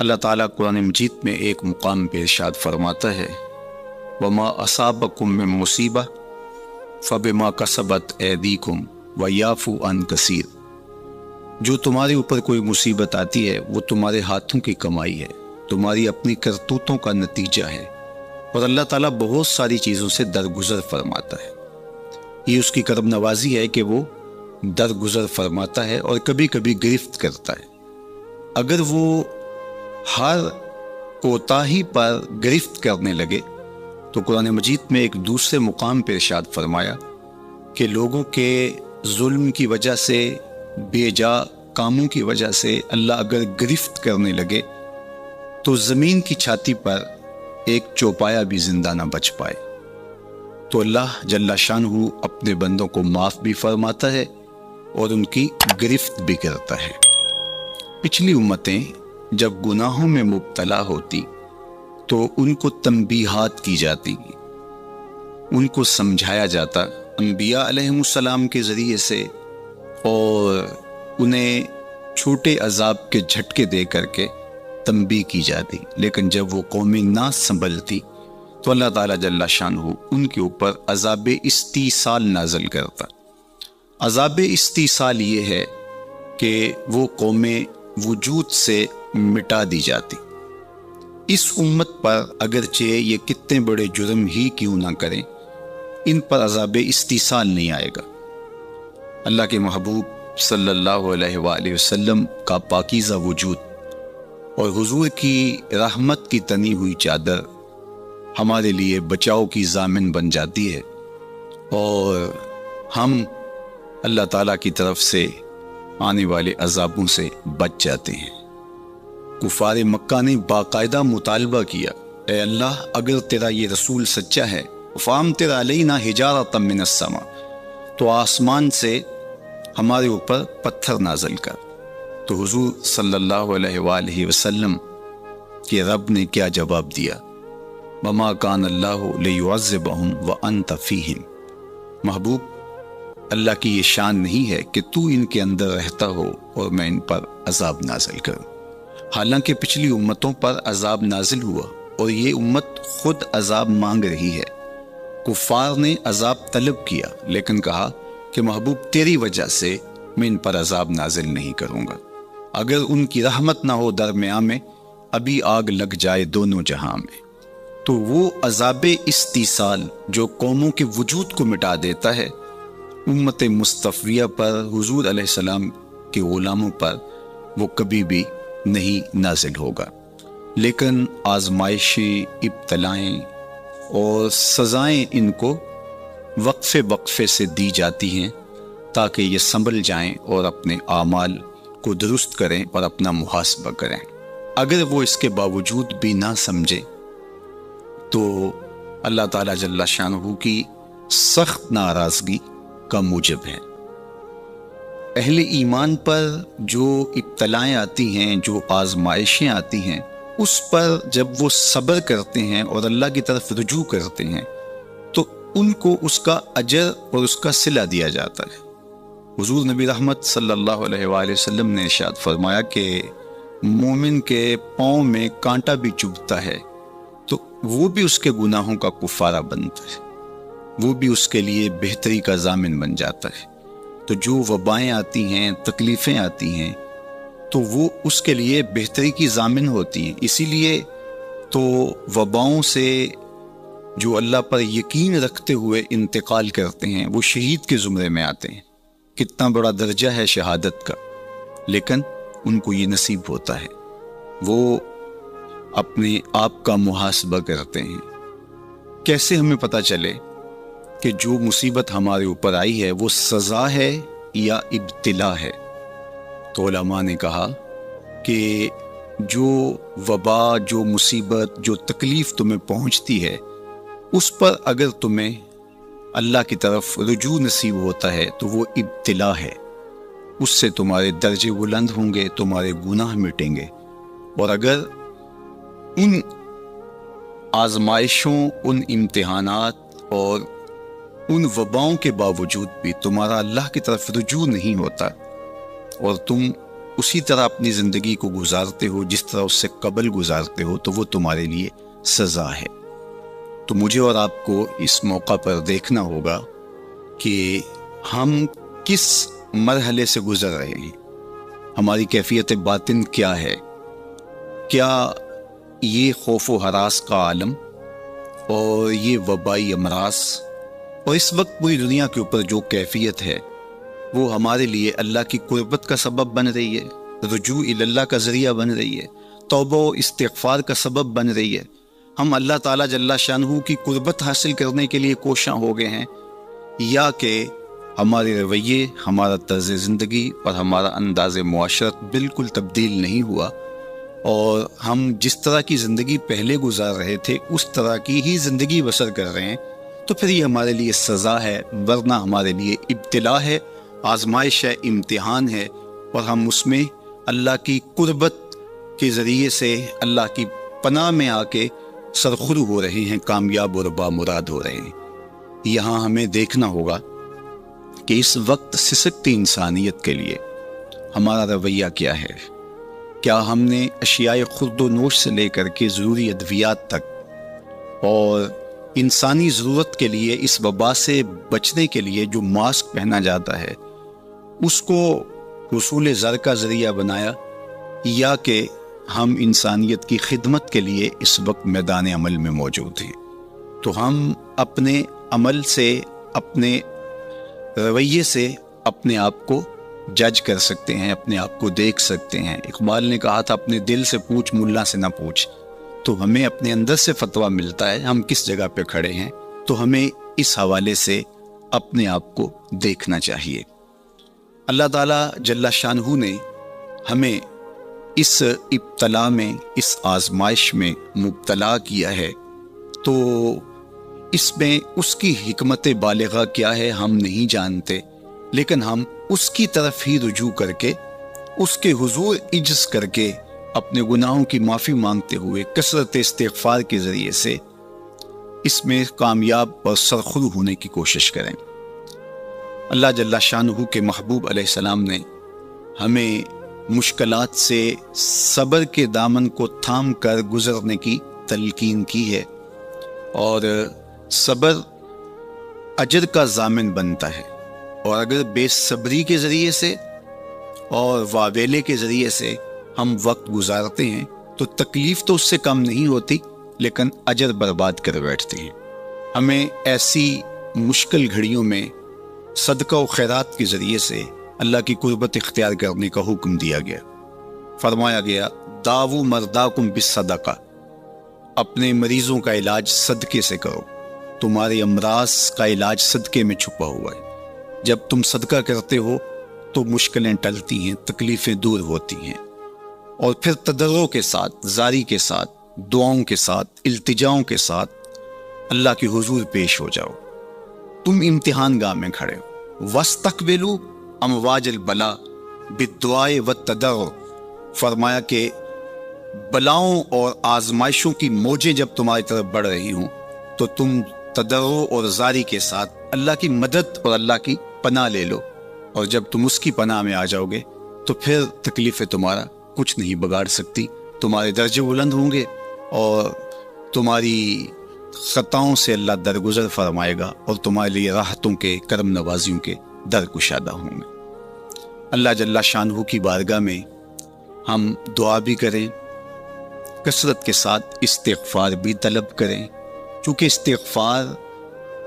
اللہ تعالیٰ قرآن مجید میں ایک مقام پہ ارشاد فرماتا ہے وما اصابکم من مصیبہ فبما کسبت ایدیکم ویعفو عن کثیر، جو تمہارے اوپر کوئی مصیبت آتی ہے وہ تمہارے ہاتھوں کی کمائی ہے، تمہاری اپنی کرتوتوں کا نتیجہ ہے، اور اللہ تعالیٰ بہت ساری چیزوں سے درگزر فرماتا ہے۔ یہ اس کی کرم نوازی ہے کہ وہ درگزر فرماتا ہے اور کبھی کبھی گرفت کرتا ہے۔ اگر وہ ہر کوتاہی پر گرفت کرنے لگے تو قرآن مجید میں ایک دوسرے مقام پہ ارشاد فرمایا کہ لوگوں کے ظلم کی وجہ سے، بے جا کاموں کی وجہ سے اللہ اگر گرفت کرنے لگے تو زمین کی چھاتی پر ایک چوپایا بھی زندہ نہ بچ پائے۔ تو اللہ جل شانہ اپنے بندوں کو معاف بھی فرماتا ہے اور ان کی گرفت بھی کرتا ہے۔ پچھلی امتیں جب گناہوں میں مبتلا ہوتی تو ان کو تنبیہات کی جاتی، ان کو سمجھایا جاتا انبیاء علیہم السلام کے ذریعے سے، اور انہیں چھوٹے عذاب کے جھٹکے دے کر کے تنبیہ کی جاتی۔ لیکن جب وہ قومیں نہ سنبھلتی تو اللہ تعالیٰ جل شانہ ان کے اوپر عذاب استیصال نازل کرتا۔ عذاب استیصال یہ ہے کہ وہ قومیں وجود سے مٹا دی جاتی۔ اس امت پر اگرچہ یہ کتنے بڑے جرم ہی کیوں نہ کریں، ان پر عذاب استیصال نہیں آئے گا۔ اللہ کے محبوب صلی اللہ علیہ وآلہ وسلم کا پاکیزہ وجود اور حضور کی رحمت کی تنی ہوئی چادر ہمارے لیے بچاؤ کی ضامن بن جاتی ہے، اور ہم اللہ تعالیٰ کی طرف سے آنے والے عذابوں سے بچ جاتے ہیں۔ کفار مکہ نے باقاعدہ مطالبہ کیا، اے اللہ اگر تیرا یہ رسول سچا ہے فَأَمْطِرْ عَلَيْنَا حِجَارَةً مِّنَ السَّمَاءِ، تو آسمان سے ہمارے اوپر پتھر نازل کر۔ تو حضور صلی اللہ علیہ وآلہ وسلم کے رب نے کیا جواب دیا؟ وَمَا كَانَ اللَّهُ لِيُعَذِّبَهُمْ وَأَنْتَ فِيهِمْ، محبوب اللہ کی یہ شان نہیں ہے کہ تو ان کے اندر رہتا ہو اور میں ان پر عذاب نازل کروں۔ حالانکہ پچھلی امتوں پر عذاب نازل ہوا اور یہ امت خود عذاب مانگ رہی ہے۔ کفار نے عذاب طلب کیا لیکن کہا کہ محبوب تیری وجہ سے میں ان پر عذاب نازل نہیں کروں گا، اگر ان کی رحمت نہ ہو درمیان میں ابھی آگ لگ جائے دونوں جہاں میں۔ تو وہ عذاب استیصال جو قوموں کے وجود کو مٹا دیتا ہے، امت مصطفیہ پر، حضور علیہ السلام کے غلاموں پر وہ کبھی بھی نہیں نازل ہوگا۔ لیکن آزمائشیں، ابتلائیں اور سزائیں ان کو وقفے وقفے سے دی جاتی ہیں تاکہ یہ سنبھل جائیں اور اپنے اعمال کو درست کریں اور اپنا محاسبہ کریں۔ اگر وہ اس کے باوجود بھی نہ سمجھے تو اللہ تعالیٰ جل شانہ کی سخت ناراضگی کا موجب ہے۔ اہل ایمان پر جو ابتلائیں آتی ہیں، جو آزمائشیں آتی ہیں، اس پر جب وہ صبر کرتے ہیں اور اللہ کی طرف رجوع کرتے ہیں تو ان کو اس کا اجر اور اس کا صلہ دیا جاتا ہے۔ حضور نبی رحمت صلی اللہ علیہ وآلہ وسلم نے ارشاد فرمایا کہ مومن کے پاؤں میں کانٹا بھی چبھتا ہے تو وہ بھی اس کے گناہوں کا کفارہ بنتا ہے، وہ بھی اس کے لیے بہتری کا ضامن بن جاتا ہے۔ تو جو وبائیں آتی ہیں، تکلیفیں آتی ہیں، تو وہ اس کے لیے بہتری کی ضامن ہوتی ہیں۔ اسی لیے تو وباؤں سے جو اللہ پر یقین رکھتے ہوئے انتقال کرتے ہیں وہ شہید کے زمرے میں آتے ہیں۔ کتنا بڑا درجہ ہے شہادت کا، لیکن ان کو یہ نصیب ہوتا ہے۔ وہ اپنے آپ کا محاسبہ کرتے ہیں۔ کیسے ہمیں پتہ چلے کہ جو مصیبت ہمارے اوپر آئی ہے وہ سزا ہے یا ابتلا ہے؟ تو علماء نے کہا کہ جو وبا، جو مصیبت، جو تکلیف تمہیں پہنچتی ہے اس پر اگر تمہیں اللہ کی طرف رجوع نصیب ہوتا ہے تو وہ ابتلا ہے، اس سے تمہارے درجے بلند ہوں گے، تمہارے گناہ مٹیں گے۔ اور اگر ان آزمائشوں، ان امتحانات اور ان وباؤں کے باوجود بھی تمہارا اللہ کی طرف رجوع نہیں ہوتا اور تم اسی طرح اپنی زندگی کو گزارتے ہو جس طرح اس سے قبل گزارتے ہو تو وہ تمہارے لیے سزا ہے۔ تو مجھے اور آپ کو اس موقع پر دیکھنا ہوگا کہ ہم کس مرحلے سے گزر رہے ہیں، ہماری کیفیت باطن کیا ہے۔ کیا یہ خوف و ہراس کا عالم اور یہ وبائی امراض اور اس وقت پوری دنیا کے اوپر جو کیفیت ہے وہ ہمارے لیے اللہ کی قربت کا سبب بن رہی ہے، رجوع اللہ کا ذریعہ بن رہی ہے، توبہ و استغفار کا سبب بن رہی ہے؟ ہم اللہ تعالیٰ جل شانہ کی قربت حاصل کرنے کے لیے کوشاں ہو گئے ہیں، یا کہ ہمارے رویے، ہمارا طرز زندگی اور ہمارا انداز معاشرت بالکل تبدیل نہیں ہوا اور ہم جس طرح کی زندگی پہلے گزار رہے تھے اس طرح کی ہی زندگی بسر کر رہے ہیں؟ تو پھر یہ ہمارے لیے سزا ہے، ورنہ ہمارے لیے ابتلا ہے، آزمائش ہے، امتحان ہے، اور ہم اس میں اللہ کی قربت کے ذریعے سے اللہ کی پناہ میں آ کے سرخرو ہو رہے ہیں، کامیاب اور بامراد ہو رہے ہیں۔ یہاں ہمیں دیکھنا ہوگا کہ اس وقت سسکتی انسانیت کے لیے ہمارا رویہ کیا ہے۔ کیا ہم نے اشیاء خورد و نوش سے لے کر کے ضروری ادویات تک اور انسانی ضرورت کے لیے اس وبا سے بچنے کے لیے جو ماسک پہنا جاتا ہے اس کو حصول زر کا ذریعہ بنایا، یا کہ ہم انسانیت کی خدمت کے لیے اس وقت میدان عمل میں موجود ہیں؟ تو ہم اپنے عمل سے، اپنے رویے سے اپنے آپ کو جج کر سکتے ہیں، اپنے آپ کو دیکھ سکتے ہیں۔ اقبال نے کہا تھا اپنے دل سے پوچھ، ملا سے نہ پوچھ۔ تو ہمیں اپنے اندر سے فتویٰ ملتا ہے ہم کس جگہ پہ کھڑے ہیں، تو ہمیں اس حوالے سے اپنے آپ کو دیکھنا چاہیے۔ اللہ تعالیٰ جل شانہ نے ہمیں اس ابتلا میں، اس آزمائش میں مبتلا کیا ہے، تو اس میں اس کی حکمت بالغہ کیا ہے ہم نہیں جانتے، لیکن ہم اس کی طرف ہی رجوع کر کے، اس کے حضور عجز کر کے، اپنے گناہوں کی معافی مانگتے ہوئے کثرت استغفار کے ذریعے سے اس میں کامیاب اور سرخرو ہونے کی کوشش کریں۔ اللہ جل شانہ کے محبوب علیہ السلام نے ہمیں مشکلات سے صبر کے دامن کو تھام کر گزرنے کی تلقین کی ہے، اور صبر اجر کا ضامن بنتا ہے، اور اگر بے صبری کے ذریعے سے اور واویلے کے ذریعے سے ہم وقت گزارتے ہیں تو تکلیف تو اس سے کم نہیں ہوتی، لیکن اجر برباد کر بیٹھتے ہیں۔ ہمیں ایسی مشکل گھڑیوں میں صدقہ و خیرات کے ذریعے سے اللہ کی قربت اختیار کرنے کا حکم دیا گیا۔ فرمایا گیا داؤ مرداکم بالصدقہ، اپنے مریضوں کا علاج صدقے سے کرو، تمہارے امراض کا علاج صدقے میں چھپا ہوا ہے۔ جب تم صدقہ کرتے ہو تو مشکلیں ٹلتی ہیں، تکلیفیں دور ہوتی ہیں، اور پھر تضرع کے ساتھ، زاری کے ساتھ، دعاؤں کے ساتھ، التجاؤں کے ساتھ اللہ کے حضور پیش ہو جاؤ۔ تم امتحان گاہ میں کھڑے ہو، وَاسْتَقْبِلُوا امواج البلا بالدعاء والتضرع، فرمایا کہ بلاؤں اور آزمائشوں کی موجیں جب تمہاری طرف بڑھ رہی ہوں تو تم تضرع اور زاری کے ساتھ اللہ کی مدد اور اللہ کی پناہ لے لو، اور جب تم اس کی پناہ میں آ جاؤ گے تو پھر تکلیفیں تمہارا کچھ نہیں بگاڑ سکتی، تمہارے درجے بلند ہوں گے اور تمہاری خطاؤں سے اللہ درگزر فرمائے گا، اور تمہارے لیے راحتوں کے، کرم نوازیوں کے در کشادہ ہوں گے۔ اللہ جل شانہ کی بارگاہ میں ہم دعا بھی کریں، کثرت کے ساتھ استغفار بھی طلب کریں، چونکہ استغفار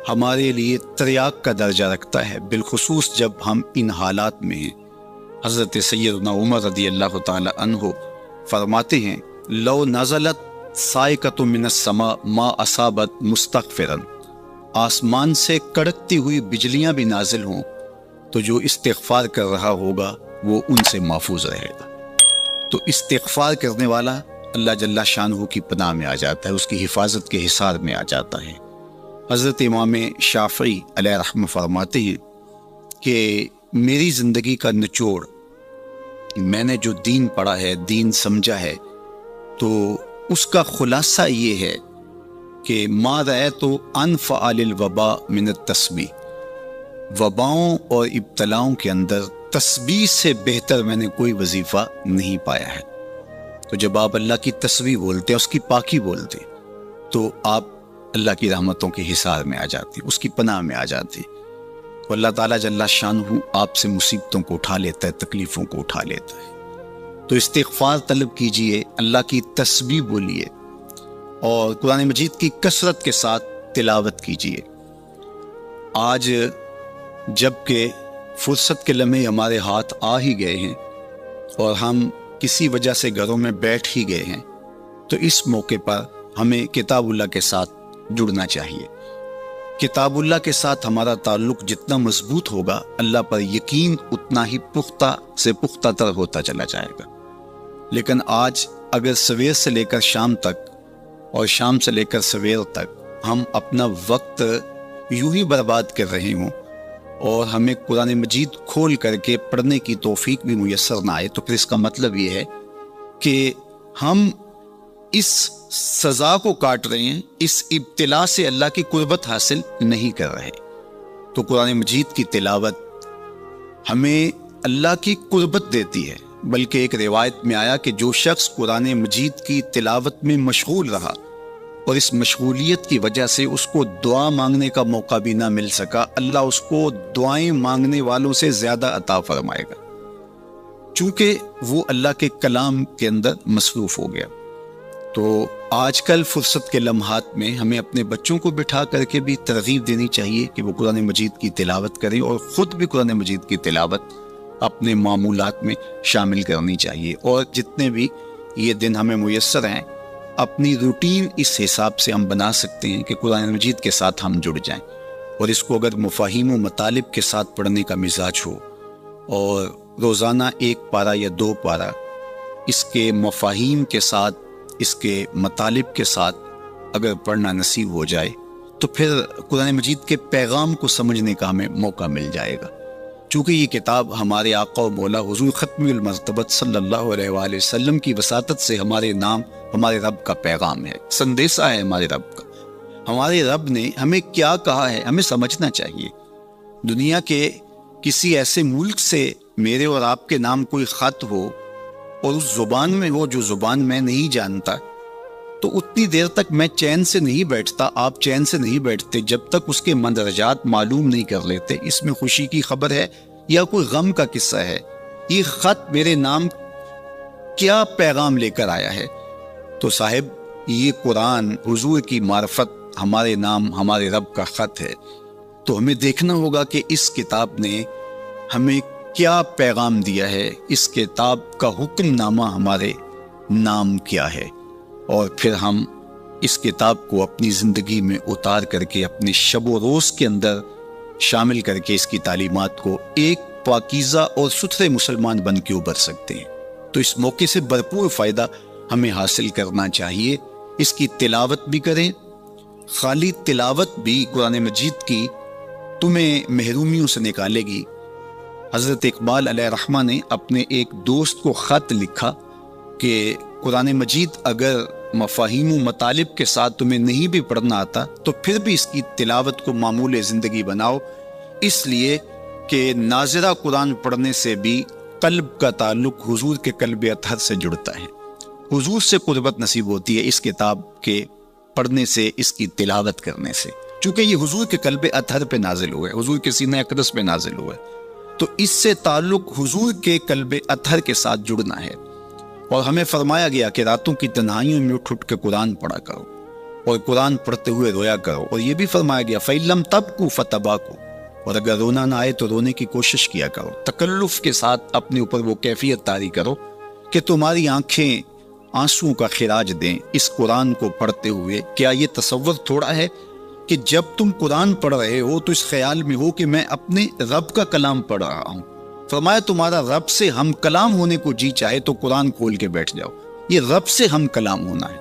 ہمارے لیے تریاق کا درجہ رکھتا ہے، بالخصوص جب ہم ان حالات میں ہیں۔ حضرت سیدنا عمر رضی اللہ تعالی عنہ فرماتے ہیں لو نزلت صاعقۃ من السماء ما اصابت مستغفرا، آسمان سے کڑکتی ہوئی بجلیاں بھی نازل ہوں تو جو استغفار کر رہا ہوگا وہ ان سے محفوظ رہے گا۔ تو استغفار کرنے والا اللہ جل شانہ کی پناہ میں آ جاتا ہے، اس کی حفاظت کے حصار میں آ جاتا ہے۔ حضرت امام شافعی علیہ رحمہ فرماتے ہیں کہ میری زندگی کا نچوڑ، میں نے جو دین پڑھا ہے، دین سمجھا ہے، تو اس کا خلاصہ یہ ہے کہ ما رأیت انفع للوباء من التسبیح، وباؤں اور ابتلاؤں کے اندر تسبیح سے بہتر میں نے کوئی وظیفہ نہیں پایا ہے۔ تو جب آپ اللہ کی تسبیح بولتے ہیں، اس کی پاکی بولتے ہیں، تو آپ اللہ کی رحمتوں کے حصار میں آ جاتے ہیں، اس کی پناہ میں آ جاتے ہیں۔ تو اللہ تعالیٰ جل شانہ آپ سے مصیبتوں کو اٹھا لیتا ہے، تکلیفوں کو اٹھا لیتا ہے۔ تو استغفار طلب کیجئے، اللہ کی تسبیح بولیے، اور قرآن مجید کی کثرت کے ساتھ تلاوت کیجئے۔ آج جب کہ فرصت کے لمحے ہمارے ہاتھ آ ہی گئے ہیں اور ہم کسی وجہ سے گھروں میں بیٹھ ہی گئے ہیں، تو اس موقع پر ہمیں کتاب اللہ کے ساتھ جڑنا چاہیے۔ کتاب اللہ کے ساتھ ہمارا تعلق جتنا مضبوط ہوگا، اللہ پر یقین اتنا ہی پختہ سے پختہ تر ہوتا چلا جائے گا۔ لیکن آج اگر سویر سے لے کر شام تک اور شام سے لے کر سویر تک ہم اپنا وقت یوں ہی برباد کر رہے ہوں اور ہمیں قرآن مجید کھول کر کے پڑھنے کی توفیق بھی میسر نہ آئے، تو پھر اس کا مطلب یہ ہے کہ ہم اس سزا کو کاٹ رہے ہیں، اس ابتلا سے اللہ کی قربت حاصل نہیں کر رہے۔ تو قرآن مجید کی تلاوت ہمیں اللہ کی قربت دیتی ہے، بلکہ ایک روایت میں آیا کہ جو شخص قرآن مجید کی تلاوت میں مشغول رہا اور اس مشغولیت کی وجہ سے اس کو دعا مانگنے کا موقع بھی نہ مل سکا، اللہ اس کو دعائیں مانگنے والوں سے زیادہ عطا فرمائے گا، چونکہ وہ اللہ کے کلام کے اندر مصروف ہو گیا۔ تو آج کل فرصت کے لمحات میں ہمیں اپنے بچوں کو بٹھا کر کے بھی ترغیب دینی چاہیے کہ وہ قرآن مجید کی تلاوت کریں، اور خود بھی قرآن مجید کی تلاوت اپنے معمولات میں شامل کرنی چاہیے۔ اور جتنے بھی یہ دن ہمیں میسر ہیں، اپنی روٹین اس حساب سے ہم بنا سکتے ہیں کہ قرآن مجید کے ساتھ ہم جڑ جائیں، اور اس کو اگر مفاہیم و مطالب کے ساتھ پڑھنے کا مزاج ہو، اور روزانہ 1 پارہ یا 2 پارہ اس کے مفاہیم کے ساتھ، اس کے مطالب کے ساتھ اگر پڑھنا نصیب ہو جائے، تو پھر قرآن مجید کے پیغام کو سمجھنے کا ہمیں موقع مل جائے گا۔ چونکہ یہ کتاب ہمارے آقا و مولا حضور ختم المرتبت صلی اللہ علیہ وآلہ وسلم کی وساطت سے ہمارے نام، ہمارے رب کا پیغام ہے، سندیسہ ہے ہمارے رب کا۔ ہمارے رب نے ہمیں کیا کہا ہے ہمیں سمجھنا چاہیے۔ دنیا کے کسی ایسے ملک سے میرے اور آپ کے نام کوئی خط ہو اور اس زبان میں ہو جو زبان میں نہیں جانتا، تو اتنی دیر تک میں چین سے نہیں بیٹھتا، آپ چین سے نہیں بیٹھتے جب تک اس کے مندرجات معلوم نہیں کر لیتے، اس میں خوشی کی خبر ہے یا کوئی غم کا قصہ ہے، یہ خط میرے نام کیا پیغام لے کر آیا ہے۔ تو صاحب یہ قرآن حضور کی معرفت، ہمارے نام، ہمارے رب کا خط ہے۔ تو ہمیں دیکھنا ہوگا کہ اس کتاب نے ہمیں کیا پیغام دیا ہے، اس کتاب کا حکم نامہ ہمارے نام کیا ہے، اور پھر ہم اس کتاب کو اپنی زندگی میں اتار کر کے اپنے شب و روز کے اندر شامل کر کے اس کی تعلیمات کو ایک پاکیزہ اور ستھرے مسلمان بن کے ابھر سکتے ہیں۔ تو اس موقع سے بھرپور فائدہ ہمیں حاصل کرنا چاہیے۔ اس کی تلاوت بھی کریں، خالی تلاوت بھی قرآن مجید کی تمہیں محرومیوں سے نکالے گی۔ حضرت اقبال علیہ رحمہ نے اپنے ایک دوست کو خط لکھا کہ قرآن مجید اگر مفاہیم و مطالب کے ساتھ تمہیں نہیں بھی پڑھنا آتا تو پھر بھی اس کی تلاوت کو معمول زندگی بناؤ، اس لیے کہ ناظرہ قرآن پڑھنے سے بھی قلب کا تعلق حضور کے قلب اطہر سے جڑتا ہے، حضور سے قربت نصیب ہوتی ہے اس کتاب کے پڑھنے سے، اس کی تلاوت کرنے سے، چونکہ یہ حضور کے قلب اطہر پہ نازل ہوا ہے، حضور کے سینہ اقدس پہ نازل ہوا ہے، تو اس سے تعلق حضور کے قلب اطہر کے ساتھ جڑنا ہے۔ اور ہمیں فرمایا گیا کہ راتوں کی تنہائیوں میں اٹھ اٹھ کے قرآن پڑھا کرو اور قرآن پڑھتے ہوئے رویا کرو، اور یہ بھی فرمایا گیا فَإِن لَّمْ تَبْكُوا فَتَبَاكُوا، اور اگر رونا نہ آئے تو رونے کی کوشش کیا کرو، تکلف کے ساتھ اپنے اوپر وہ کیفیت طاری کرو کہ تمہاری آنکھیں آنسوؤں کا خراج دیں اس قرآن کو پڑھتے ہوئے۔ کیا یہ تصور تھوڑا ہے کہ جب تم قرآن پڑھ رہے ہو تو اس خیال میں ہو کہ میں اپنے رب کا کلام پڑھ رہا ہوں؟ فرمایا تمہارا رب سے ہم کلام ہونے کو جی چاہے تو قرآن کھول کے بیٹھ جاؤ، یہ رب سے ہم کلام ہونا ہے۔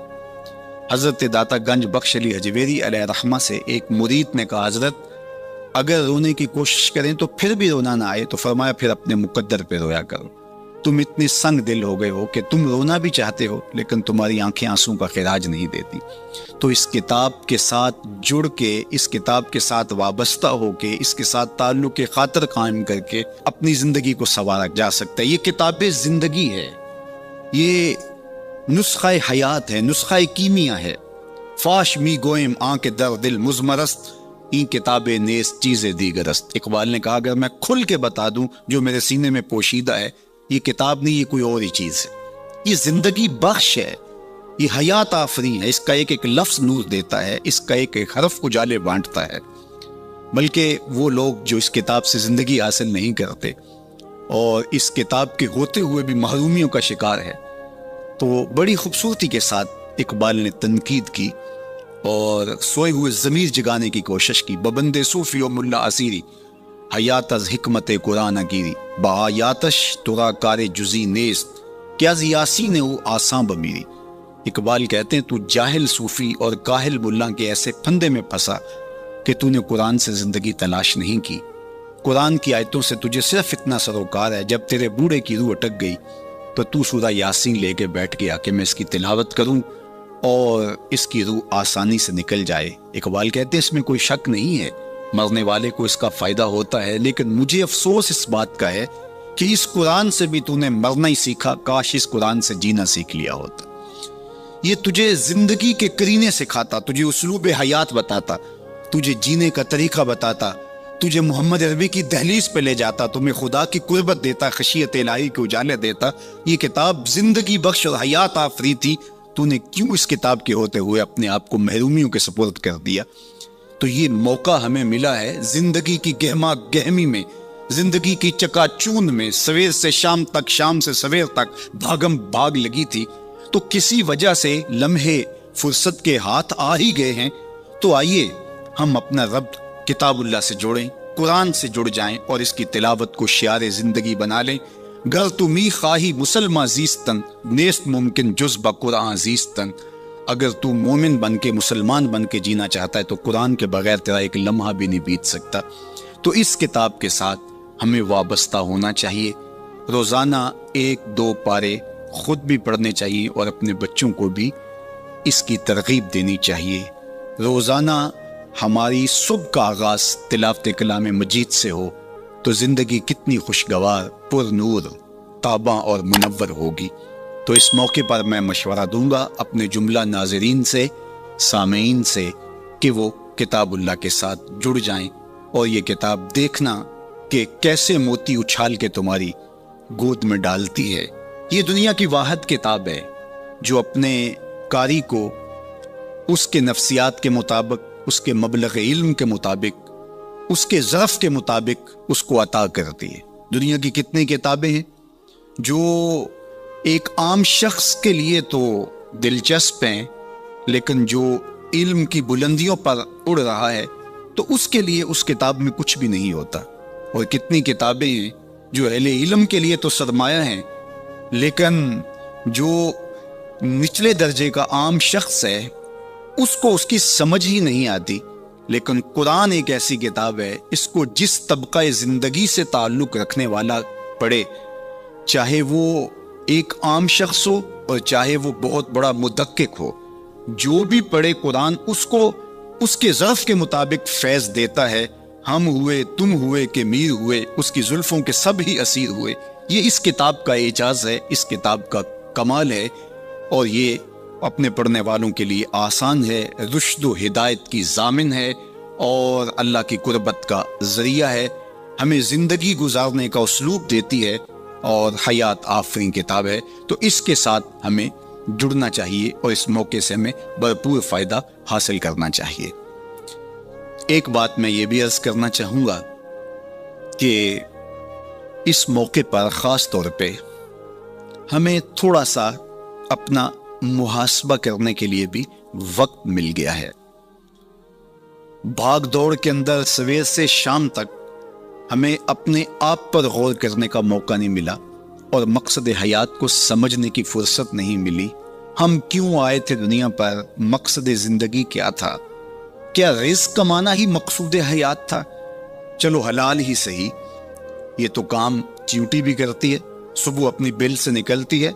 حضرت داتا گنج بخش علی حجویری علیہ رحمہ سے ایک مرید نے کہا حضرت اگر رونے کی کوشش کریں تو پھر بھی رونا نہ آئے تو فرمایا پھر اپنے مقدر پہ رویا کرو، تم اتنے سنگ دل ہو گئے ہو کہ تم رونا بھی چاہتے ہو لیکن تمہاری آنکھیں آنسوں کا خراج نہیں دیتی۔ تو اس کتاب کے ساتھ جڑ کے، اس کتاب کے ساتھ وابستہ ہو کے، اس کے ساتھ تعلق خاطر قائم کر کے اپنی زندگی کو سنوارا جا سکتا ہے۔ یہ کتاب زندگی ہے، یہ نسخہ حیات ہے، نسخہ کیمیا ہے۔ فاش می گوئم آنکھ در دل مزمرست، این کتابیں نیز چیزیں دیگرست۔ اقبال نے کہا اگر میں کھل کے بتا دوں جو میرے سینے میں پوشیدہ ہے، یہ کتاب نہیں، یہ کوئی اور ہی چیز ہے۔ یہ زندگی بخش ہے، یہ حیات آفرین ہے۔ اس کا ایک ایک لفظ نور دیتا ہے، اس کا ایک ایک حرف اجالے بانٹتا ہے۔ بلکہ وہ لوگ جو اس کتاب سے زندگی حاصل نہیں کرتے اور اس کتاب کے ہوتے ہوئے بھی محرومیوں کا شکار ہے، تو بڑی خوبصورتی کے ساتھ اقبال نے تنقید کی اور سوئے ہوئے ضمیر جگانے کی کوشش کی۔ ببند صوفی و ملا اسیری حیات از حکمت قرآن گیری، بآیاتش ترا کار جزی نیست، کیا یاسین او آساں بمیری۔ اقبال کہتے ہیں تو جاہل صوفی اور کاہل ملا کے ایسے پھندے میں پھنسا کہ تو نے قرآن سے زندگی تلاش نہیں کی۔ قرآن کی آیتوں سے تجھے صرف اتنا سروکار ہے، جب تیرے بوڑھے کی روح اٹک گئی تو سورہ یاسین لے کے بیٹھ گیا کہ میں اس کی تلاوت کروں اور اس کی روح آسانی سے نکل جائے۔ اقبال کہتے ہیں اس میں کوئی شک نہیں ہے، مرنے والے کو اس کا فائدہ ہوتا ہے، لیکن مجھے افسوس اس بات کا ہے کہ اس قرآن سے بھی تو نے مرنا ہی سیکھا، کاش اس قرآن سے جینا سیکھ لیا ہوتا۔ یہ تجھے زندگی کے کرینے سکھاتا، تجھے اسلوب حیات بتاتا، تجھے جینے کا طریقہ بتاتا، تجھے محمد عربی کی دہلیز پہ لے جاتا، تمہیں خدا کی قربت دیتا، خشیت الہی کے اجالے دیتا۔ یہ کتاب زندگی بخش اور حیات آفری تھی، تو نے کیوں اس کتاب کے ہوتے ہوئے اپنے آپ کو محرومیوں کے سپرد کر دیا؟ تو یہ موقع ہمیں ملا ہے زندگی کی گہما گہمی میں، زندگی کی چکا چوند میں، سویر سے شام تک، شام سے سویر تک بھاگم بھاگ لگی تھی، تو کسی وجہ سے لمحے فرصت کے ہاتھ آ ہی گئے ہیں۔ تو آئیے ہم اپنا ربط کتاب اللہ سے جوڑیں، قرآن سے جڑ جائیں اور اس کی تلاوت کو شعار زندگی بنا لیں۔ گر تو می خواہی مسلمہ زیستن، نیست ممکن جز با قرآن زیستن۔ اگر تو مومن بن کے، مسلمان بن کے جینا چاہتا ہے تو قرآن کے بغیر تیرا ایک لمحہ بھی نہیں بیت سکتا۔ تو اس کتاب کے ساتھ ہمیں وابستہ ہونا چاہیے، روزانہ 1-2 پارے خود بھی پڑھنے چاہیے اور اپنے بچوں کو بھی اس کی ترغیب دینی چاہیے۔ روزانہ ہماری صبح کا آغاز تلاوت کلام مجید سے ہو تو زندگی کتنی خوشگوار، پر نور، تاباں اور منور ہوگی۔ تو اس موقع پر میں مشورہ دوں گا اپنے جملہ ناظرین سے، سامعین سے، کہ وہ کتاب اللہ کے ساتھ جڑ جائیں اور یہ کتاب دیکھنا کہ کیسے موتی اچھال کے تمہاری گود میں ڈالتی ہے۔ یہ دنیا کی واحد کتاب ہے جو اپنے قاری کو اس کے نفسیات کے مطابق، اس کے مبلغ علم کے مطابق، اس کے ظرف کے مطابق اس کو عطا کرتی ہے۔ دنیا کی کتنی کتابیں ہیں جو ایک عام شخص کے لیے تو دلچسپ ہیں، لیکن جو علم کی بلندیوں پر اڑ رہا ہے تو اس کے لیے اس کتاب میں کچھ بھی نہیں ہوتا۔ اور کتنی کتابیں ہیں جو اہل علم کے لیے تو سرمایہ ہیں، لیکن جو نچلے درجے کا عام شخص ہے اس کو اس کی سمجھ ہی نہیں آتی۔ لیکن قرآن ایک ایسی کتاب ہے، اس کو جس طبقہ زندگی سے تعلق رکھنے والا پڑھے، چاہے وہ ایک عام شخص ہو اور چاہے وہ بہت بڑا مدقق ہو، جو بھی پڑھے قرآن اس کو اس کے ظرف کے مطابق فیض دیتا ہے۔ ہم ہوئے، تم ہوئے کہ میر ہوئے، اس کی زلفوں کے سب ہی اسیر ہوئے۔ یہ اس کتاب کا اعجاز ہے، اس کتاب کا کمال ہے، اور یہ اپنے پڑھنے والوں کے لیے آسان ہے، رشد و ہدایت کی ضامن ہے اور اللہ کی قربت کا ذریعہ ہے، ہمیں زندگی گزارنے کا اسلوب دیتی ہے اور حیات آفرین کتاب ہے۔ تو اس کے ساتھ ہمیں جڑنا چاہیے اور اس موقع سے ہمیں بھرپور فائدہ حاصل کرنا چاہیے۔ ایک بات میں یہ بھی عرض کرنا چاہوں گا کہ اس موقع پر خاص طور پہ ہمیں تھوڑا سا اپنا محاسبہ کرنے کے لیے بھی وقت مل گیا ہے۔ بھاگ دوڑ کے اندر سویر سے شام تک ہمیں اپنے آپ پر غور کرنے کا موقع نہیں ملا اور مقصد حیات کو سمجھنے کی فرصت نہیں ملی۔ ہم کیوں آئے تھے دنیا پر؟ مقصد زندگی کیا تھا؟ کیا رزق کمانا ہی مقصود حیات تھا؟ چلو حلال ہی صحیح، یہ تو کام چیونٹی بھی کرتی ہے، صبح اپنی بل سے نکلتی ہے،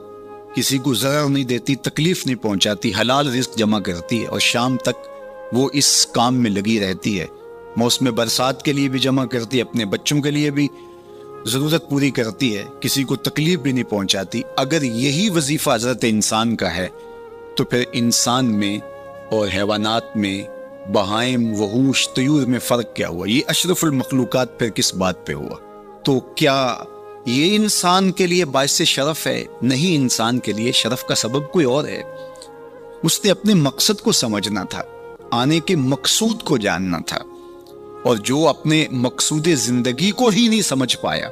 کسی کو ضرر نہیں دیتی، تکلیف نہیں پہنچاتی، حلال رزق جمع کرتی ہے، اور شام تک وہ اس کام میں لگی رہتی ہے۔ موسم برسات کے لیے بھی جمع کرتی ہے، اپنے بچوں کے لیے بھی ضرورت پوری کرتی ہے، کسی کو تکلیف بھی نہیں پہنچاتی۔ اگر یہی وظیفہ حضرت انسان کا ہے تو پھر انسان میں اور حیوانات میں، بہائم، وحوش، طیور میں فرق کیا ہوا؟ یہ اشرف المخلوقات پھر کس بات پہ ہوا؟ تو کیا یہ انسان کے لیے باعث شرف ہے؟ نہیں، انسان کے لیے شرف کا سبب کوئی اور ہے۔ اس نے اپنے مقصد کو سمجھنا تھا، آنے کے مقصود کو جاننا تھا، اور جو اپنے مقصود زندگی کو ہی نہیں سمجھ پایا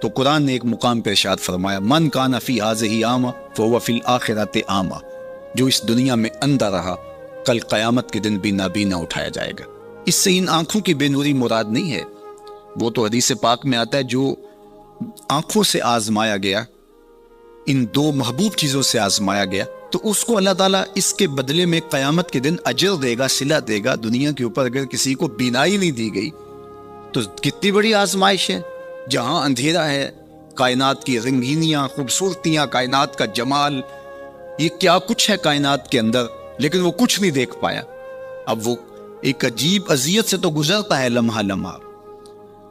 تو قرآن نے ایک مقام پہ ارشاد فرمایا، من کان فی ہذہ اعمی فہو فی الآخرۃ اعمی، جو اس دنیا میں اندھا رہا کل قیامت کے دن بھی نابینا اٹھایا جائے گا۔ اس سے ان آنکھوں کی بے نوری مراد نہیں ہے، وہ تو حدیث پاک میں آتا ہے جو آنکھوں سے آزمایا گیا، ان دو محبوب چیزوں سے آزمایا گیا، تو اس کو اللہ تعالیٰ اس کے بدلے میں قیامت کے دن اجر دے گا، صلہ دے گا۔ دنیا کے اوپر اگر کسی کو بینائی نہیں دی گئی تو کتنی بڑی آزمائش ہے۔ جہاں اندھیرا ہے، کائنات کی رنگینیاں، خوبصورتیاں، کائنات کا جمال، یہ کیا کچھ ہے کائنات کے اندر، لیکن وہ کچھ نہیں دیکھ پایا۔ اب وہ ایک عجیب اذیت سے تو گزرتا ہے لمحہ لمحہ،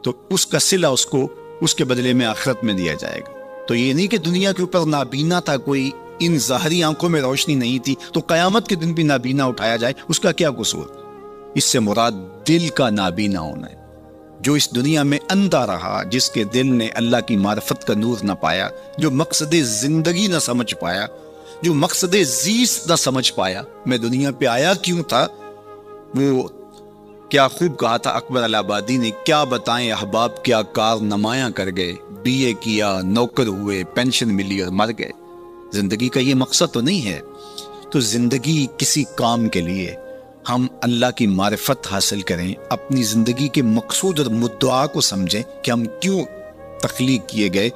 تو اس کا صلہ اس کو اس کے بدلے میں آخرت میں دیا جائے گا۔ تو یہ نہیں کہ دنیا کے اوپر نابینا تھا کوئی، ان ظاہری آنکھوں میں روشنی نہیں تھی تو قیامت کے دن بھی نابینا اٹھایا جائے، اس کا کیا قصور؟ اس سے مراد دل کا نابینا ہونا ہے۔ جو اس دنیا میں اندھا رہا، جس کے دل نے اللہ کی معرفت کا نور نہ پایا، جو مقصد زندگی نہ سمجھ پایا، جو مقصد زیست نہ سمجھ پایا، میں دنیا پہ آیا کیوں تھا، وہ کیا خوب کہا تھا اکبر الہآبادی نے، کیا بتائیں احباب کیا کار نمایاں کر گئے، بی اے کیا، نوکر ہوئے، پینشن ملی اور مر گئے۔ زندگی کا یہ مقصد تو نہیں ہے۔ تو زندگی کسی کام کے لیے ہم اللہ کی معرفت حاصل کریں، اپنی زندگی کے مقصود اور مدعا کو سمجھیں کہ ہم کیوں تخلیق کیے گئے،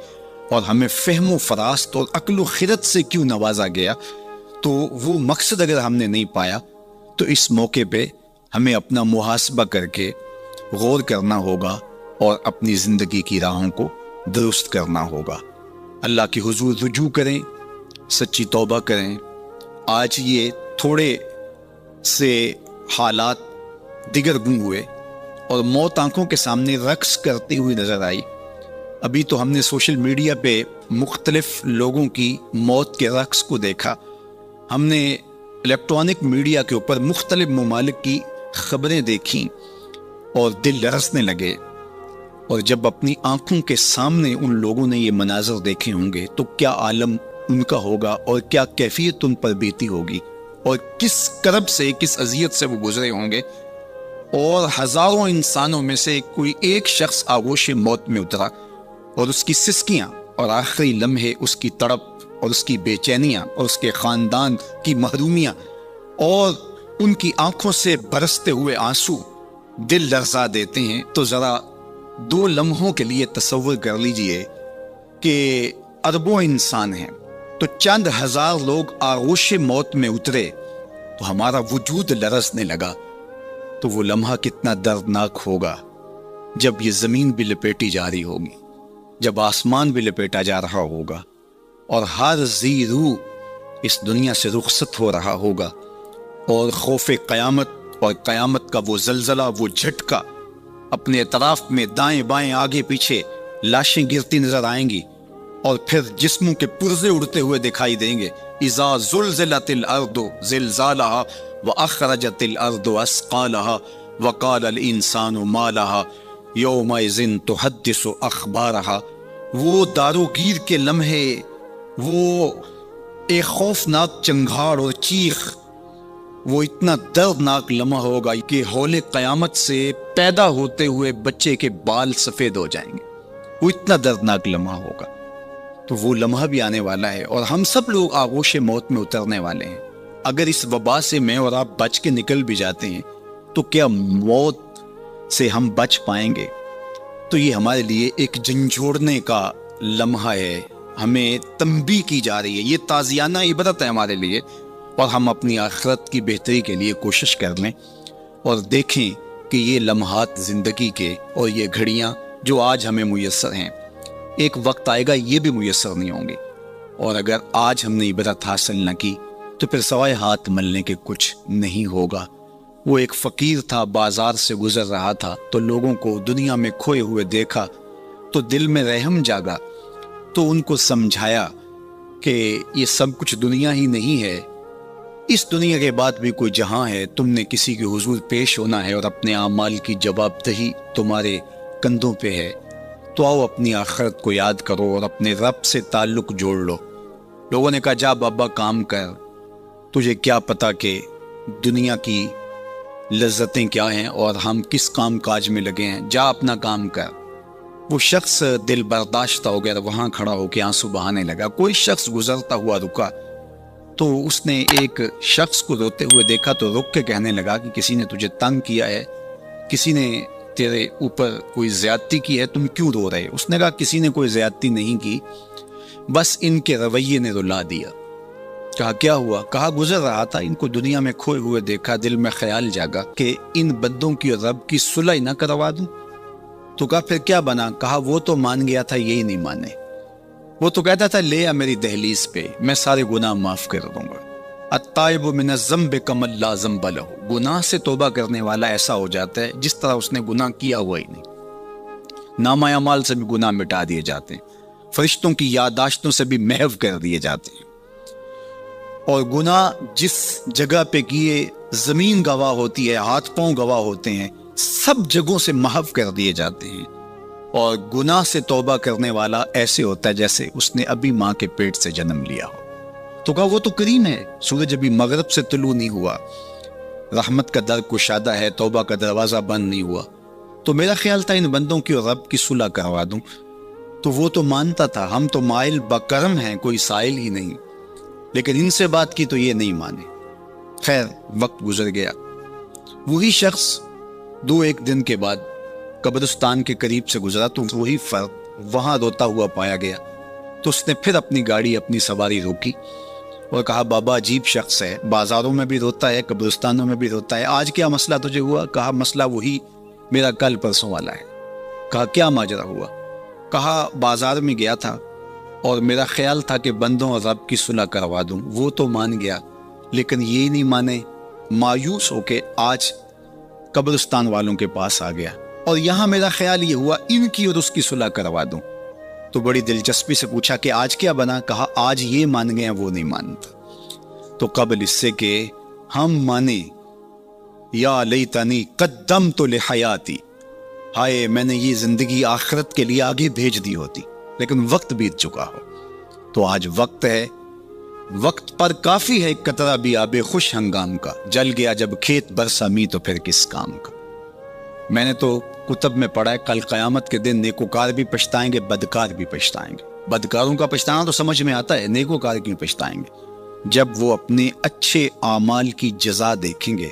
اور ہمیں فہم و فراست اور عقل و خرد سے کیوں نوازا گیا۔ تو وہ مقصد اگر ہم نے نہیں پایا تو اس موقع پہ ہمیں اپنا محاسبہ کر کے غور کرنا ہوگا اور اپنی زندگی کی راہوں کو درست کرنا ہوگا۔ اللہ کے حضور رجوع کریں، سچی توبہ کریں۔ آج یہ تھوڑے سے حالات دیگر گم ہوئے اور موت آنکھوں کے سامنے رقص کرتی ہوئی نظر آئی۔ ابھی تو ہم نے سوشل میڈیا پہ مختلف لوگوں کی موت کے رقص کو دیکھا، ہم نے الیکٹرانک میڈیا کے اوپر مختلف ممالک کی خبریں دیکھیں اور دل لرزنے لگے۔ اور جب اپنی آنکھوں کے سامنے ان لوگوں نے یہ مناظر دیکھے ہوں گے تو کیا عالم ان کا ہوگا، اور کیا کیفیت ان پر بیتی ہوگی، اور کس کرب سے، کس اذیت سے وہ گزرے ہوں گے۔ اور ہزاروں انسانوں میں سے کوئی ایک شخص آغوش موت میں اترا، اور اس کی سسکیاں اور آخری لمحے، اس کی تڑپ اور اس کی بے چینیاں اور اس کے خاندان کی محرومیاں اور ان کی آنکھوں سے برستے ہوئے آنسو دل لرزا دیتے ہیں۔ تو ذرا 2 لمحوں کے لیے تصور کر لیجئے کہ اربوں انسان ہیں، تو چند ہزار لوگ آغوش موت میں اترے تو ہمارا وجود لرزنے لگا، تو وہ لمحہ کتنا دردناک ہوگا جب یہ زمین بھی لپیٹی جا رہی ہوگی، جب آسمان بھی لپیٹا جا رہا ہوگا، اور ہر ذی روح اس دنیا سے رخصت ہو رہا ہوگا، اور خوف قیامت اور قیامت کا وہ زلزلہ، وہ جھٹکا، اپنے اطراف میں دائیں بائیں آگے پیچھے لاشیں گرتی نظر آئیں گی، اور پھر جسموں کے پرزے اڑتے ہوئے دکھائی دیں گے۔ اذا زلزلت الارض زلزالها واخرجت الارض اثقالها وقال الانسان ما لها یومئذ تحدث اخبارها۔ وہ داروگیر کے لمحے، وہ ایک خوفناک چنگھاڑ اور چیخ، وہ اتنا دردناک لمحہ ہوگا کہ ہول قیامت سے پیدا ہوتے ہوئے بچے کے بال سفید ہو جائیں گے۔ وہ اتنا دردناک لمحہ ہوگا۔ تو وہ لمحہ بھی آنے والا ہے، اور ہم سب لوگ آغوش موت میں اترنے والے ہیں۔ اگر اس وبا سے میں اور آپ بچ کے نکل بھی جاتے ہیں تو کیا موت سے ہم بچ پائیں گے؟ تو یہ ہمارے لیے ایک جھنجھوڑنے کا لمحہ ہے، ہمیں تنبیہ کی جا رہی ہے، یہ تازیانہ عبرت ہے ہمارے لیے، اور ہم اپنی آخرت کی بہتری کے لیے کوشش کر لیں اور دیکھیں کہ یہ لمحات زندگی کے اور یہ گھڑیاں جو آج ہمیں میسر ہیں، ایک وقت آئے گا یہ بھی میسر نہیں ہوں گے، اور اگر آج ہم نے عبرت حاصل نہ کی تو پھر سوائے ہاتھ ملنے کے کچھ نہیں ہوگا۔ وہ ایک فقیر تھا، بازار سے گزر رہا تھا تو لوگوں کو دنیا میں کھوئے ہوئے دیکھا تو دل میں رحم جاگا، تو ان کو سمجھایا کہ یہ سب کچھ دنیا ہی نہیں ہے، اس دنیا کے بعد بھی کوئی جہاں ہے، تم نے کسی کے حضور پیش ہونا ہے اور اپنے اعمال کی جواب دہی تمہارے کندھوں پہ ہے، تو آؤ اپنی آخرت کو یاد کرو اور اپنے رب سے تعلق جوڑ لو۔ لوگوں نے کہا جا بابا کام کر، تجھے کیا پتا کہ دنیا کی لذتیں کیا ہیں اور ہم کس کام کاج میں لگے ہیں، جا اپنا کام کر۔ وہ شخص دل برداشتہ ہو گیا، وہاں کھڑا ہو کے آنسو بہانے لگا۔ کوئی شخص گزرتا ہوا رکا تو اس نے ایک شخص کو روتے ہوئے دیکھا تو رک کے کہنے لگا کہ کسی نے تجھے تنگ کیا ہے، کسی نے تیرے اوپر کوئی زیادتی کی ہے، تم کیوں رو رہے؟ اس نے کہا کسی نے کوئی زیادتی نہیں کی، بس ان کے رویے نے رلا دیا۔ کہا کیا ہوا؟ کہا گزر رہا تھا، ان کو دنیا میں کھوئے ہوئے دیکھا، دل میں خیال جاگا کہ ان بندوں کی اور رب کی صلح نہ کروا دوں۔ تو کہا پھر کیا بنا؟ کہا وہ تو مان گیا تھا، یہی نہیں مانے۔ وہ تو کہتا تھا لے آ میری دہلیز پہ، میں سارے گناہ معاف کر دوں گا۔ التائب من الذنب کمن لا ذنب لہ، گناہ سے توبہ کرنے والا ایسا ہو جاتا ہے جس طرح اس نے گناہ کیا ہوا ہی نہیں۔ نامہ اعمال سے بھی گناہ مٹا دیے جاتے ہیں، فرشتوں کی یادداشتوں سے بھی محو کر دیے جاتے ہیں، اور گناہ جس جگہ پہ کیے زمین گواہ ہوتی ہے، ہاتھ پاؤں گواہ ہوتے ہیں، سب جگہوں سے محو کر دیے جاتے ہیں۔ اور گناہ سے توبہ کرنے والا ایسے ہوتا ہے جیسے اس نے ابھی ماں کے پیٹ سے جنم لیا ہو۔ تو کہا وہ تو کریم ہے، سورج ابھی مغرب سے طلوع نہیں ہوا، رحمت کا در کشادہ ہے، توبہ کا دروازہ بند نہیں ہوا، تو میرا خیال تھا ان بندوں کی اور رب کی صلح کروا دوں۔ تو وہ تو مانتا تھا ہم تو مائل بکرم ہیں، کوئی سائل ہی نہیں، لیکن ان سے بات کی تو یہ نہیں مانے۔ خیر وقت گزر گیا، وہی شخص دو ایک دن کے بعد قبرستان کے قریب سے گزرا تو وہی فرد وہاں روتا ہوا پایا گیا۔ تو اس نے پھر اپنی گاڑی، اپنی سواری روکی اور کہا بابا عجیب شخص ہے، بازاروں میں بھی روتا ہے، قبرستانوں میں بھی روتا ہے، آج کیا مسئلہ تجھے ہوا؟ کہا مسئلہ وہی میرا کل پرسوں والا ہے۔ کہا کیا ماجرا ہوا؟ کہا بازار میں گیا تھا اور میرا خیال تھا کہ بندوں اور رب کی صلح کروا دوں، وہ تو مان گیا لیکن یہ نہیں مانے، مایوس ہو کے آج قبرستان والوں کے پاس آ گیا اور یہاں میرا خیال یہ ہوا ان کی اور اس کی صلح کروا دوں۔ تو بڑی دلچسپی سے پوچھا کہ آج کیا بنا؟ کہا آج یہ مان گئے ہیں، وہ نہیں مانتا۔ تو قبل اس سے کہ ہم مانے، یا لیتنی قدمت لحیاتی، ہائے میں نے یہ زندگی آخرت کے لیے آگے بھیج دی ہوتی، لیکن وقت بیت چکا ہو۔ تو آج وقت ہے، وقت پر کافی ہے ایک قطرہ بھی آب خوش ہنگام کا، جل گیا جب کھیت برسا می تو پھر کس کام کا۔ میں نے تو کتب میں پڑھا ہے کل قیامت کے دن نیکوکار بھی پچھتائیں گے، بدکار بھی پچھتائیں گے۔ بدکاروں کا پچھتانا تو سمجھ میں آتا ہے، نیکوکار کیوں پچھتائیں گے؟ جب وہ اپنے اچھے اعمال کی جزا دیکھیں گے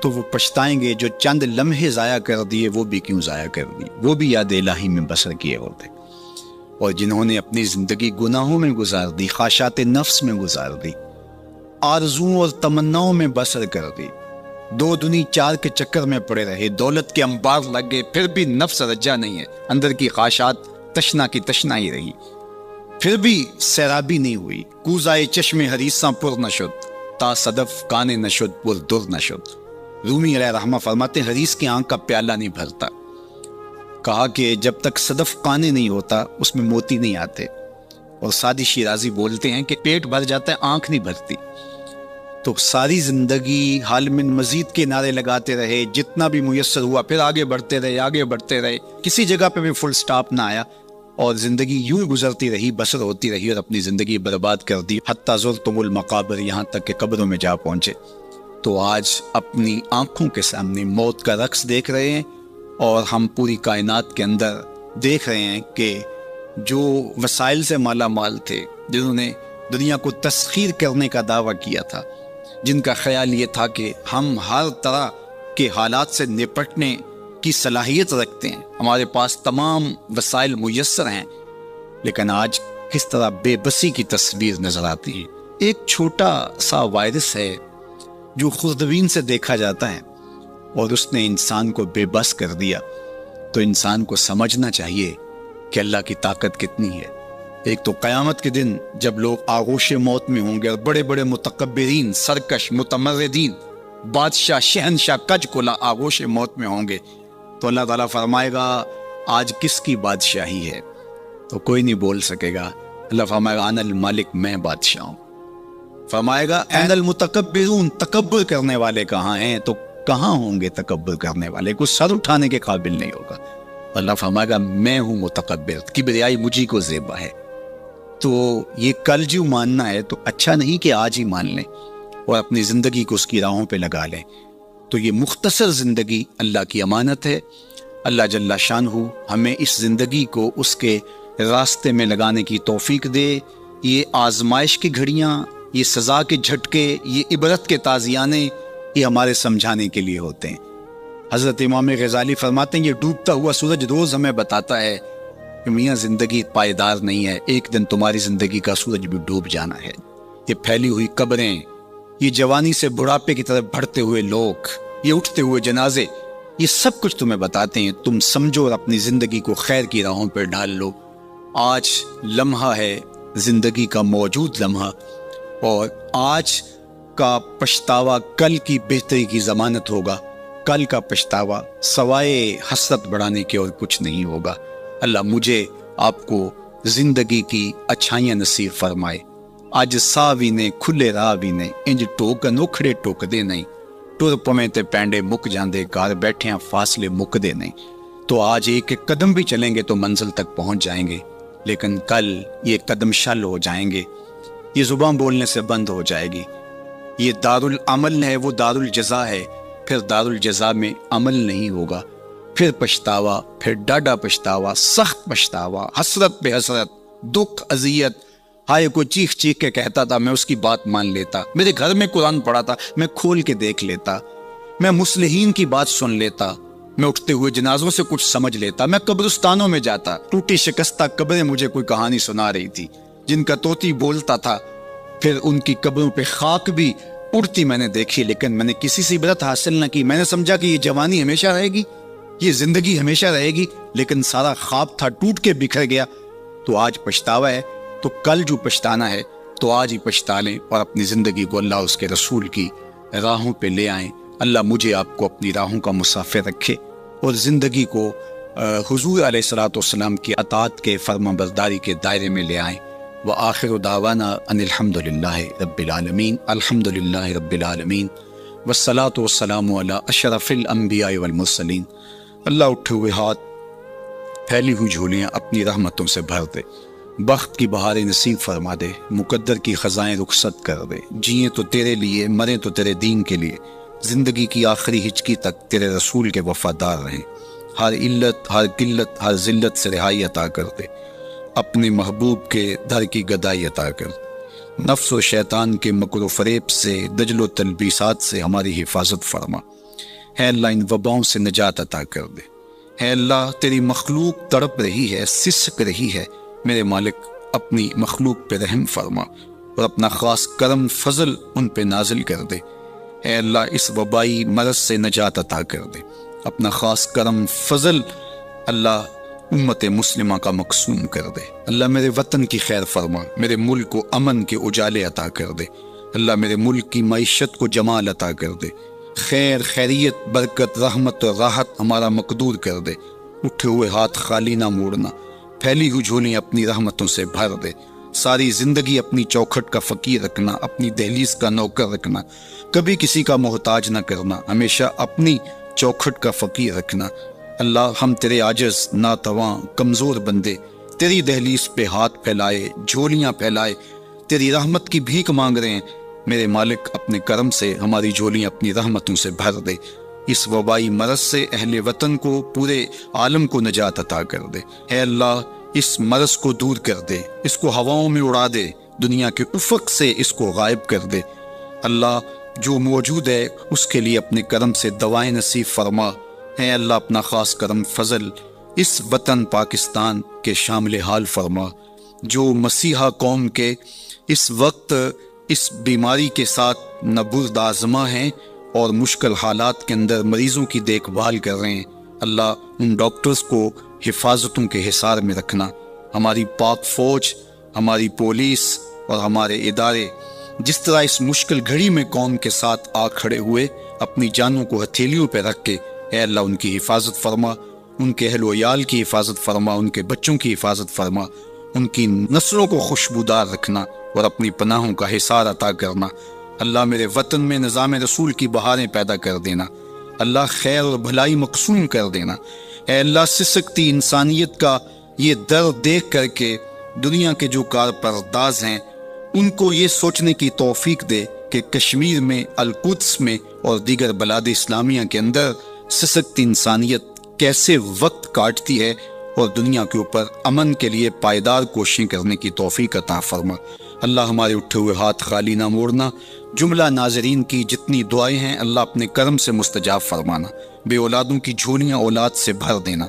تو وہ پچھتائیں گے، جو چند لمحے ضائع کر دیے وہ بھی کیوں ضائع کر دی، وہ بھی یاد الہی میں بسر کیے ہوتے۔ اور جنہوں نے اپنی زندگی گناہوں میں گزار دی، خواہشات نفس میں گزار دی، آرزوؤں اور تمناؤں میں بسر کر دی، دو دنی چار کے چکر میں پڑے رہے، دولت کے انبار لگ گئے، پھر بھی نفس رجا نہیں ہے، اندر کی خواہشات تشنا کی تشنا ہی رہی، پھر بھی سیرابی نہیں ہوئی، کوزائے چشم حریصاں پر نہ شد، تا صدف کانے نہ شد پر در نہ شد۔ رومی علیہ رحمہ فرماتے ہیں حریص کی آنکھ کا پیالہ نہیں بھرتا۔ کہا کہ جب تک صدف کانے نہیں ہوتا اس میں موتی نہیں آتے، اور سادی شیرازی بولتے ہیں کہ پیٹ بھر جاتا ہے آنکھ نہیں بھرتی۔ تو ساری زندگی حال من مزید کے نعرے لگاتے رہے، جتنا بھی میسر ہوا پھر آگے بڑھتے رہے، آگے بڑھتے رہے، کسی جگہ پہ بھی فل سٹاپ نہ آیا، اور زندگی یوں ہی گزرتی رہی، بسر ہوتی رہی، اور اپنی زندگی برباد کر دی، حتی زرتم المقابر، یہاں تک کہ قبروں میں جا پہنچے۔ تو آج اپنی آنکھوں کے سامنے موت کا رقص دیکھ رہے ہیں، اور ہم پوری کائنات کے اندر دیکھ رہے ہیں کہ جو وسائل سے مالا مال تھے، جنہوں نے دنیا کو تسخیر کرنے کا دعویٰ کیا تھا، جن کا خیال یہ تھا کہ ہم ہر طرح کے حالات سے نپٹنے کی صلاحیت رکھتے ہیں، ہمارے پاس تمام وسائل میسر ہیں، لیکن آج کس طرح بے بسی کی تصویر نظر آتی ہے۔ ایک چھوٹا سا وائرس ہے جو خوردبین سے دیکھا جاتا ہے، اور اس نے انسان کو بے بس کر دیا۔ تو انسان کو سمجھنا چاہیے کہ اللہ کی طاقت کتنی ہے۔ ایک تو قیامت کے دن جب لوگ آغوش موت میں ہوں گے اور بڑے بڑے متکبرین، سرکش، متمردین، بادشاہ، شہنشاہ، کج کلا آغوش موت میں ہوں گے، تو اللہ تعالیٰ فرمائے گا آج کس کی بادشاہی ہے؟ تو کوئی نہیں بول سکے گا۔ اللہ فرمائے گا انا الملک، میں بادشاہ ہوں۔ فرمائے گا این المتکبرون، تکبر کرنے والے کہاں ہیں؟ تو کہاں ہوں گے تکبر کرنے والے؟ کوئی سر اٹھانے کے قابل نہیں ہوگا۔ اللہ فرمائے گا میں ہوں متکبر، کبریائی مجھی کو زیبا ہے۔ تو یہ کل جو ماننا ہے تو اچھا نہیں کہ آج ہی مان لیں اور اپنی زندگی کو اس کی راہوں پہ لگا لیں۔ تو یہ مختصر زندگی اللہ کی امانت ہے۔ اللہ جل شانہ ہمیں اس زندگی کو اس کے راستے میں لگانے کی توفیق دے۔ یہ آزمائش کی گھڑیاں، یہ سزا کے جھٹکے، یہ عبرت کے تازیانے، یہ ہمارے سمجھانے کے لیے ہوتے ہیں۔ حضرت امام غزالی فرماتے ہیں یہ ڈوبتا ہوا سورج روز ہمیں بتاتا ہے کہ میاں زندگی پائیدار نہیں ہے، ایک دن تمہاری زندگی کا سورج بھی ڈوب جانا ہے۔ یہ پھیلی ہوئی قبریں، یہ جوانی سے بڑھاپے کی طرف بڑھتے ہوئے لوگ، یہ اٹھتے ہوئے جنازے، یہ سب کچھ تمہیں بتاتے ہیں تم سمجھو اور اپنی زندگی کو خیر کی راہوں پر ڈال لو۔ آج لمحہ ہے زندگی کا موجود لمحہ، اور آج کا پچھتاوا کل کی بہتری کی ضمانت ہوگا۔ کل کا پچھتاوا سوائے حسرت بڑھانے کے اور کچھ نہیں ہوگا۔ اللہ مجھے آپ کو زندگی کی اچھائیاں نصیب فرمائے۔ اج سا بھی نے کھلے راہ بھی نے، انج ٹوک انوکھڑے ٹوک دے نہیں، ٹر پویں تے پینڈے مک جاندے، گھر بیٹھیاں فاصلے مک دے نہیں۔ تو آج ایک ایک قدم بھی چلیں گے تو منزل تک پہنچ جائیں گے، لیکن کل یہ قدم شل ہو جائیں گے، یہ زبان بولنے سے بند ہو جائے گی۔ یہ دارالعمل ہے، وہ دارالجزا ہے، پھر دارالجزا میں عمل نہیں ہوگا، پھر پچھتاوا، پھر ڈاڈا پچھتاوا، سخت پچھتاوا، حسرت پہ حسرت، دکھ، اذیت۔ ہائے کوئی چیخ چیخ کے کہتا تھا میں اس کی بات مان لیتا، میرے گھر میں قرآن پڑھا تھا میں کھول کے دیکھ لیتا، میں مصلحین کی بات سن لیتا، میں اٹھتے ہوئے جنازوں سے کچھ سمجھ لیتا، میں قبرستانوں میں جاتا، ٹوٹی شکستہ قبریں مجھے کوئی کہانی سنا رہی تھی جن کا طوطی بولتا تھا، پھر ان کی قبروں پہ خاک بھی اڑتی میں نے دیکھی، لیکن میں نے کسی سے عبرت حاصل نہ کی۔ میں نے سمجھا کہ یہ جوانی ہمیشہ رہے گی، یہ زندگی ہمیشہ رہے گی، لیکن سارا خواب تھا ٹوٹ کے بکھر گیا۔ تو آج پچھتاوا ہے، تو کل جو پچھتانا ہے تو آج ہی پچھتا لیں اور اپنی زندگی کو اللہ اس کے رسول کی راہوں پہ لے آئیں۔ اللہ مجھے آپ کو اپنی راہوں کا مسافر رکھے اور زندگی کو حضور علیہ الصلوۃ والسلام کی اطاعت کے فرما برداری کے دائرے میں لے آئیں۔ وآخر دعوانا ان الحمد للہ رب العالمین، الحمد للہ رب العالمین، والصلاۃ والسلام علی اشرف الانبیاء والمرسلین۔ اللہ اٹھے ہوئے ہاتھ، پھیلی ہوئی جھولیاں اپنی رحمتوں سے بھر دے، بخت کی بہاریں نصیب فرما دے، مقدر کی خزائیں رخصت کر دے، جئیں تو تیرے لیے، مریں تو تیرے دین کے لیے، زندگی کی آخری ہچکی تک تیرے رسول کے وفادار رہیں، ہر علت، ہر قلت، ہر ذلت سے رہائی عطا کر دے، اپنے محبوب کے در کی گدائی عطا کر دے، نفس و شیطان کے مکر و فریب سے، دجل و تلبیسات سے ہماری حفاظت فرما۔ اے اللہ ان وباؤں سے نجات عطا کر دے۔ اے اللہ تیری مخلوق تڑپ رہی ہے، سسک رہی ہے، میرے مالک اپنی مخلوق پہ رحم فرما اور اپنا خاص کرم فضل ان پہ نازل کر دے۔ اے اللہ اس وبائی مرض سے نجات عطا کر دے، اپنا خاص کرم فضل اللہ امت مسلمہ کا مقسوم کر دے۔ اللہ میرے وطن کی خیر فرما، میرے ملک کو امن کے اجالے عطا کر دے۔ اللہ میرے ملک کی معیشت کو جمال عطا کر دے، خیر، خیریت، برکت، رحمت اور راحت ہمارا مقدور کر دے۔ اٹھے ہوئے ہاتھ خالی نہ موڑنا، پھیلی ہوئی جھولیاں اپنی رحمتوں سے بھر دے۔ ساری زندگی اپنی چوکھٹ کا فقیر رکھنا، اپنی دہلیز کا نوکر رکھنا، کبھی کسی کا محتاج نہ کرنا، ہمیشہ اپنی چوکھٹ کا فقیر رکھنا۔ اللہ ہم تیرے عاجز، ناتواں، کمزور بندے تیری دہلیز پہ ہاتھ پھیلائے، جھولیاں پھیلائے تیری رحمت کی بھیک مانگ رہے ہیں۔ میرے مالک اپنے کرم سے ہماری جھولیاں اپنی رحمتوں سے بھر دے۔ اس وبائی مرض سے اہل وطن کو، پورے عالم کو نجات عطا کر دے۔ اے اللہ اس مرض کو دور کر دے، اس کو ہواؤں میں اڑا دے، دنیا کے افق سے اس کو غائب کر دے۔ اللہ جو موجود ہے اس کے لیے اپنے کرم سے دوائیں نصیب فرما۔ اے اللہ اپنا خاص کرم فضل اس وطن پاکستان کے شامل حال فرما، جو مسیحا قوم کے اس وقت اس بیماری کے ساتھ نبرد آزما ہیں اور مشکل حالات کے اندر مریضوں کی دیکھ بھال کر رہے ہیں۔ اللہ ان ڈاکٹرز کو حفاظتوں کے حصار میں رکھنا، ہماری پاک فوج، ہماری پولیس اور ہمارے ادارے جس طرح اس مشکل گھڑی میں قوم کے ساتھ آ کھڑے ہوئے، اپنی جانوں کو ہتھیلیوں پہ رکھ کے اے اللہ ان کی حفاظت فرما، ان کے اہل و عیال کی حفاظت فرما، ان کے بچوں کی حفاظت فرما، ان کی نسلوں کو خوشبودار رکھنا اور اپنی پناہوں کا حصار عطا کرنا۔ اللہ میرے وطن میں نظام رسول کی بہاریں پیدا کر دینا، اللہ خیر اور بھلائی مقسوم کر دینا۔ اے اللہ سسکتی انسانیت کا یہ درد دیکھ کر کے دنیا کے جو کارپرداز ہیں ان کو یہ سوچنے کی توفیق دے کہ کشمیر میں، القدس میں اور دیگر بلاد اسلامیہ کے اندر سسکتی انسانیت کیسے وقت کاٹتی ہے، اور دنیا کے اوپر امن کے لیے پائیدار کوششیں کرنے کی توفیق عطا فرما۔ اللہ ہمارے اٹھے ہوئے ہاتھ خالی نہ موڑنا۔ جملہ ناظرین کی جتنی دعائیں ہیں اللہ اپنے کرم سے مستجاب فرمانا، بے اولادوں کی جھولیاں اولاد سے بھر دینا،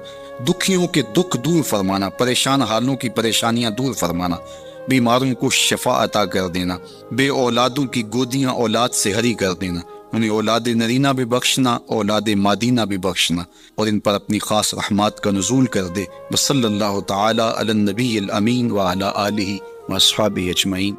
دکھیوں کے دکھ دور فرمانا، پریشان حالوں کی پریشانیاں دور فرمانا، بیماروں کو شفا عطا کر دینا، بے اولادوں کی گودیاں اولاد سے ہری کر دینا، انہیں اولاد نرینہ بھی بخشنا، اولاد مادینہ بھی بخشنا، اور ان پر اپنی خاص رحمات کا نزول کر دے۔ وصلی اللہ تعالی علی النبی الامین وعلی آلہ واصحابہ اجمعین۔